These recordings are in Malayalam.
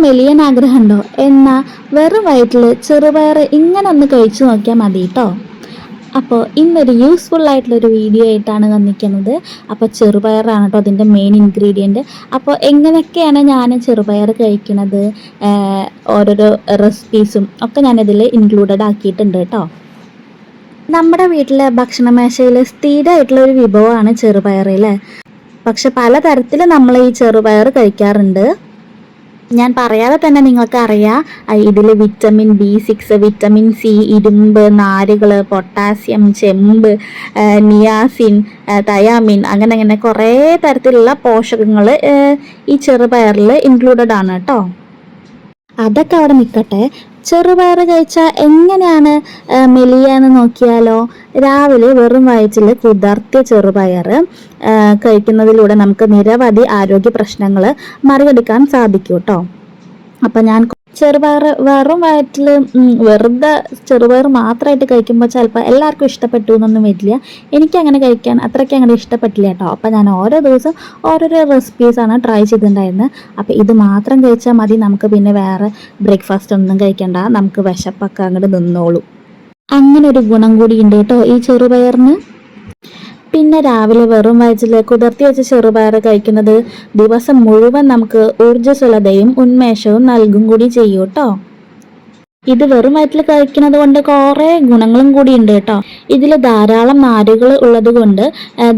മെലിയാൻ ആഗ്രഹമുണ്ടോ? എന്നാൽ വെറും വയറ്റിൽ ചെറുപയർ ഇങ്ങനെ ഒന്ന് കഴിച്ചു നോക്കിയാൽ മതി കേട്ടോ. അപ്പോൾ ഇന്നൊരു യൂസ്ഫുൾ ആയിട്ടുള്ളൊരു വീഡിയോ ആയിട്ടാണ് വന്നിരിക്കുന്നത്. അപ്പോൾ ചെറുപയറാണ് കേട്ടോ അതിൻ്റെ മെയിൻ ഇൻഗ്രീഡിയൻറ്റ്. അപ്പോൾ എങ്ങനെയൊക്കെയാണ് ഞാൻ ചെറുപയർ കഴിക്കുന്നത്, ഓരോരോ റെസിപ്പീസും ഒക്കെ ഞാനിതിൽ ഇൻക്ലൂഡഡ് ആക്കിയിട്ടുണ്ട് കേട്ടോ. നമ്മുടെ വീട്ടിലെ ഭക്ഷണമേശയിൽ സ്ഥിരമായിട്ടുള്ളൊരു വിഭവമാണ് ചെറുപയർ അല്ലേ. പക്ഷെ പലതരത്തിൽ നമ്മൾ ഈ ചെറുപയർ കഴിക്കാറുണ്ട്. ഞാൻ പറയാതെ തന്നെ നിങ്ങൾക്ക് അറിയാം, ഇതിൽ വിറ്റമിൻ B6, വിറ്റമിൻ C, ഇരുമ്പ്, നാരുകൾ, പൊട്ടാസ്യം, ചെമ്പ്, നിയാസിൻ, തയാമിൻ, അങ്ങനെ കുറേ തരത്തിലുള്ള പോഷകങ്ങൾ ഈ ചെറുപയറിൽ ഇൻക്ലൂഡഡ് ആണ് കേട്ടോ. അതൊക്കെ അവിടെ നിൽക്കട്ടെ. ചെറുപയർ കഴിച്ചാൽ എങ്ങനെയാണ് മെലിയാന്ന് നോക്കിയാലോ. രാവിലെ വെറും വയറ്റിൽ കുതിർത്തിയ ചെറുപയർ കഴിക്കുന്നതിലൂടെ നമുക്ക് നിരവധി ആരോഗ്യ പ്രശ്നങ്ങൾ മറികടക്കാൻ സാധിക്കും കേട്ടോ. അപ്പം ഞാൻ ചെറുപയർ വെറും വയറ്റിൽ വെറുതെ ചെറുപയർ മാത്രമായിട്ട് കഴിക്കുമ്പോൾ ചിലപ്പോൾ എല്ലാവർക്കും ഇഷ്ടപ്പെട്ടു എന്നൊന്നും വരില്ല. എനിക്കങ്ങനെ കഴിക്കാൻ അത്രയ്ക്ക് അങ്ങനെ ഇഷ്ടപ്പെട്ടില്ല കേട്ടോ. അപ്പം ഞാൻ ഓരോ ദിവസം ഓരോരോ റെസിപ്പീസാണ് ട്രൈ ചെയ്തിട്ടുണ്ടായിരുന്നത്. അപ്പോൾ ഇത് മാത്രം കഴിച്ചാൽ മതി, നമുക്ക് പിന്നെ വേറെ ബ്രേക്ക്ഫാസ്റ്റ് ഒന്നും കഴിക്കണ്ട, നമുക്ക് വിശപ്പൊക്കെ അങ്ങോട്ട് നിന്നോളൂ. അങ്ങനെ ഒരു ഗുണം കൂടി ഉണ്ട് കേട്ടോ ഈ ചെറുപയറിന്. പിന്നെ രാവിലെ വെറും വയറ്റിൽ കുതിർത്തി വെച്ച ചെറുപയർ കഴിക്കുന്നത് ദിവസം മുഴുവൻ നമുക്ക് ഊർജ്ജസ്വലതയും ഉന്മേഷവും നൽകും കൂടി ചെയ്യും കേട്ടോ. ഇത് വെറും വയറ്റിൽ കഴിക്കുന്നത് കൊണ്ട് കുറേ ഗുണങ്ങളും കൂടി ഉണ്ട് കേട്ടോ. ഇതിൽ ധാരാളം നാരുകൾ ഉള്ളത് കൊണ്ട്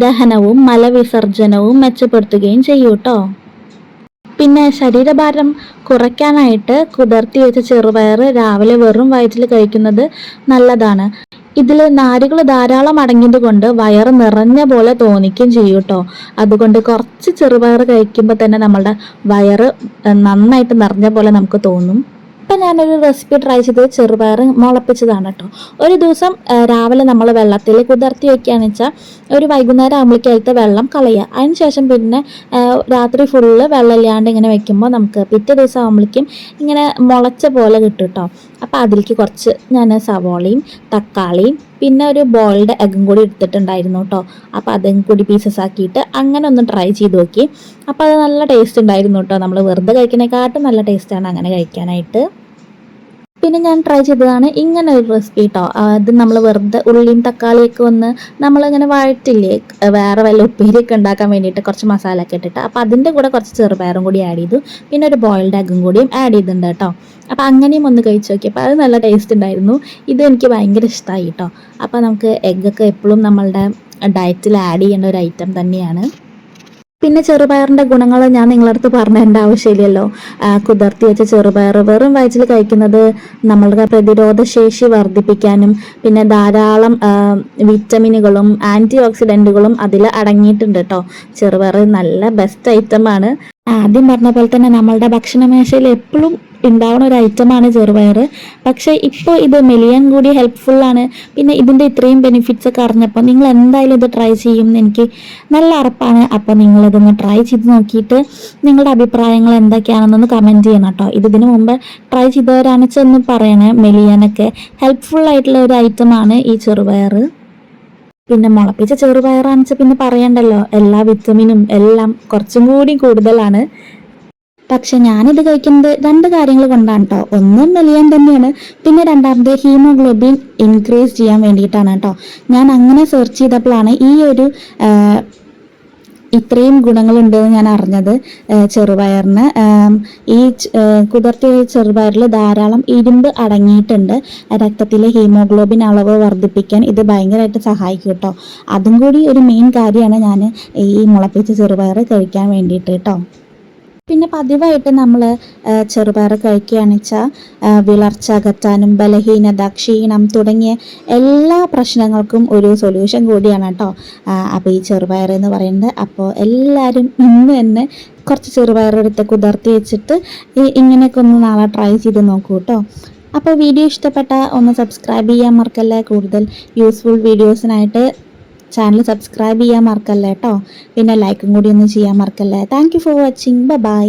ദഹനവും മലവിസർജനവും മെച്ചപ്പെടുത്തുകയും ചെയ്യും കേട്ടോ. പിന്നെ ശരീരഭാരം കുറയ്ക്കാനായിട്ട് കുതിർത്തി വെച്ച ചെറുപയർ രാവിലെ വെറും വയറ്റിൽ കഴിക്കുന്നത് നല്ലതാണ്. ഇതിൽ നാരുകൾ ധാരാളം അടങ്ങിയത് കൊണ്ട് വയറ് നിറഞ്ഞ പോലെ തോന്നിക്കുകയും ചെയ്യും കേട്ടോ. അതുകൊണ്ട് കുറച്ച് ചെറുപയർ കഴിക്കുമ്പോൾ തന്നെ നമ്മളുടെ വയറ് നന്നായിട്ട് നിറഞ്ഞ പോലെ നമുക്ക് തോന്നും. ഇപ്പം ഞാനൊരു റെസിപ്പി ട്രൈ ചെയ്തത് ചെറുപയർ മുളപ്പിച്ചതാണ് കേട്ടോ. ഒരു ദിവസം രാവിലെ നമ്മൾ വെള്ളത്തിൽ കുതിർത്തി വെക്കുകയാണെന്ന് വെച്ചാൽ ഒരു വൈകുന്നേരം ആകുമ്പോഴേക്കകത്ത് വെള്ളം കളയുക. അതിന് ശേഷം പിന്നെ രാത്രി ഫുള്ള് വെള്ളം ഇല്ലാണ്ട് ഇങ്ങനെ വെക്കുമ്പോൾ നമുക്ക് പിറ്റേ ദിവസം ആകുമ്പോഴേക്കും ഇങ്ങനെ മുളച്ച പോലെ കിട്ടും കേട്ടോ. അപ്പോൾ അതിലേക്ക് കുറച്ച് ഞാൻ സവോളയും തക്കാളിയും പിന്നെ ഒരു ബോയിൽഡ് എഗ്ഗും കൂടി എടുത്തിട്ടുണ്ടായിരുന്നു കേട്ടോ. അപ്പോൾ അതും കൂടി പീസസ് ആക്കിയിട്ട് അങ്ങനെ ഒന്ന് ട്രൈ ചെയ്ത് നോക്കി. അപ്പോൾ അത് നല്ല ടേസ്റ്റ് ഉണ്ടായിരുന്നു കേട്ടോ. നമ്മൾ വെറുതെ കഴിക്കുന്നതിനെക്കാട്ടും നല്ല ടേസ്റ്റാണ് അങ്ങനെ കഴിക്കാനായിട്ട്. പിന്നെ ഞാൻ ട്രൈ ചെയ്തതാണ് ഇങ്ങനെ ഒരു റെസിപ്പി കേട്ടോ. അത് നമ്മൾ വെറുതെ ഉള്ളിയും തക്കാളിയൊക്കെ ഒന്ന് നമ്മളിങ്ങനെ വഴറ്റില്ലേ, വേറെ വല്ല ഉപ്പേരിയൊക്കെ ഉണ്ടാക്കാൻ വേണ്ടിയിട്ട് കുറച്ച് മസാലയൊക്കെ ഇട്ടിട്ട്, അപ്പോൾ അതിൻ്റെ കൂടെ കുറച്ച് ചെറുപയറും കൂടി ആഡ് ചെയ്തു. പിന്നെ ഒരു ബോയിൽഡ് എഗ്ഗും കൂടിയും ആഡ് ചെയ്തിട്ടുണ്ട് കേട്ടോ. അപ്പോൾ അങ്ങനെയും ഒന്ന് കഴിച്ച് നോക്കി. അപ്പോൾ അത് നല്ല ടേസ്റ്റ് ഉണ്ടായിരുന്നു. ഇത് എനിക്ക് ഭയങ്കര ഇഷ്ടമായി കേട്ടോ. അപ്പോൾ നമുക്ക് എഗ്ഗൊക്കെ എപ്പോഴും നമ്മളുടെ ഡയറ്റിൽ ആഡ് ചെയ്യേണ്ട ഒരു ഐറ്റം തന്നെയാണ്. പിന്നെ ചെറുപയറിൻ്റെ ഗുണങ്ങൾ ഞാൻ നിങ്ങളടുത്ത് പറഞ്ഞതിൻ്റെ ആവശ്യമില്ലല്ലോ. കുതിർത്തി വെച്ച ചെറുപയർ വെറും വയറ്റിൽ കഴിക്കുന്നത് നമ്മളുടെ പ്രതിരോധ ശേഷി വർദ്ധിപ്പിക്കാനും പിന്നെ ധാരാളം വിറ്റമിനുകളും ആൻറ്റി ഓക്സിഡൻറ്റുകളും അതിൽ അടങ്ങിയിട്ടുണ്ട് കേട്ടോ. ചെറുപയർ നല്ല ബെസ്റ്റ് ഐറ്റമാണ്. ആദ്യം പറഞ്ഞ പോലെ തന്നെ നമ്മളുടെ ഭക്ഷണമേശയിൽ എപ്പോഴും ഉണ്ടാവുന്ന ഒരു ഐറ്റമാണ് ചെറുപയർ. പക്ഷേ ഇപ്പോൾ ഇത് മെലിയാൻ കൂടി ഹെൽപ്ഫുള്ളാണ്. പിന്നെ ഇതിൻ്റെ ഇത്രയും ബെനിഫിറ്റ്സ് ഒക്കെ അറിഞ്ഞപ്പോൾ നിങ്ങൾ എന്തായാലും ഇത് ട്രൈ ചെയ്യും എന്ന് എനിക്ക് നല്ല ഉറപ്പാണ്. അപ്പോൾ നിങ്ങളിതൊന്ന് ട്രൈ ചെയ്ത് നോക്കിയിട്ട് നിങ്ങളുടെ അഭിപ്രായങ്ങൾ എന്തൊക്കെയാണെന്നൊന്ന് കമൻറ്റ് ചെയ്യണം കേട്ടോ. ഇതിന് മുമ്പ് ട്രൈ ചെയ്തവരാണെന്ന് ഒന്ന് പറയണേ. മെലിയാനൊക്കെ ഹെൽപ്ഫുൾ ആയിട്ടുള്ള ഒരു ഐറ്റമാണ് ഈ ചെറുപയർ. പിന്നെ മുളപ്പിച്ച ചെറുപയറാണെന്ന് വെച്ചാൽ പിന്നെ പറയണ്ടല്ലോ, എല്ലാ വിറ്റമിനും എല്ലാം കുറച്ചും കൂടി കൂടുതലാണ്. പക്ഷെ ഞാനിത് കഴിക്കുന്നത് രണ്ട് കാര്യങ്ങൾ കൊണ്ടാണ് കേട്ടോ. ഒന്ന് മെലിയാൻ തന്നെയാണ്, പിന്നെ രണ്ടാമത് ഹീമോഗ്ലോബിൻ ഇൻക്രീസ് ചെയ്യാൻ വേണ്ടിയിട്ടാണ് കേട്ടോ. ഞാൻ അങ്ങനെ സെർച്ച് ചെയ്തപ്പോഴാണ് ഈ ഒരു ഇത്രയും ഗുണങ്ങളുണ്ടെന്ന് ഞാൻ അറിഞ്ഞത്. ചെറുപയറിന് ഈ കുതിർത്തിയ ചെറുപയറിൽ ധാരാളം ഇരുമ്പ് അടങ്ങിയിട്ടുണ്ട്. രക്തത്തിലെ ഹീമോഗ്ലോബിൻ അളവ് വർദ്ധിപ്പിക്കാൻ ഇത് ഭയങ്കരമായിട്ട് സഹായിക്കും കേട്ടോ. അതും കൂടി ഒരു മെയിൻ കാര്യമാണ് ഞാൻ ഈ മുളപ്പിച്ച ചെറുപയർ കഴിക്കാൻ വേണ്ടിയിട്ട് കേട്ടോ. പിന്നെ പതിവായിട്ട് നമ്മൾ ചെറുപയർ കഴിക്കുകയാണെന്ന് വെച്ചാൽ വിളർച്ച അകറ്റാനും ബലഹീനത, ക്ഷീണം തുടങ്ങിയ എല്ലാ പ്രശ്നങ്ങൾക്കും ഒരു സൊല്യൂഷൻ കൂടിയാണ് കേട്ടോ. അപ്പോൾ ഈ ചെറുപയർ എന്ന് പറയുന്നത്, അപ്പോൾ എല്ലാവരും ഇന്ന് തന്നെ കുറച്ച് ചെറുപയർ എടുത്ത് കുതിർത്തി വെച്ചിട്ട് ഇങ്ങനെയൊക്കെ ഒന്ന് നാളെ ട്രൈ ചെയ്ത് നോക്കൂ കേട്ടോ. അപ്പോൾ വീഡിയോ ഇഷ്ടപ്പെട്ട ഒന്ന് സബ്സ്ക്രൈബ് ചെയ്യാൻ മറക്കല്ലേ. കൂടുതൽ യൂസ്ഫുൾ വീഡിയോസിനായിട്ട് ചാനൽ സബ്സ്ക്രൈബ് ചെയ്യാൻ മറക്കല്ലേ കേട്ടോ. പിന്നെ ലൈക്കും കൂടി ഒന്ന് ചെയ്യാൻ മറക്കല്ലേ. Thank you for watching. By.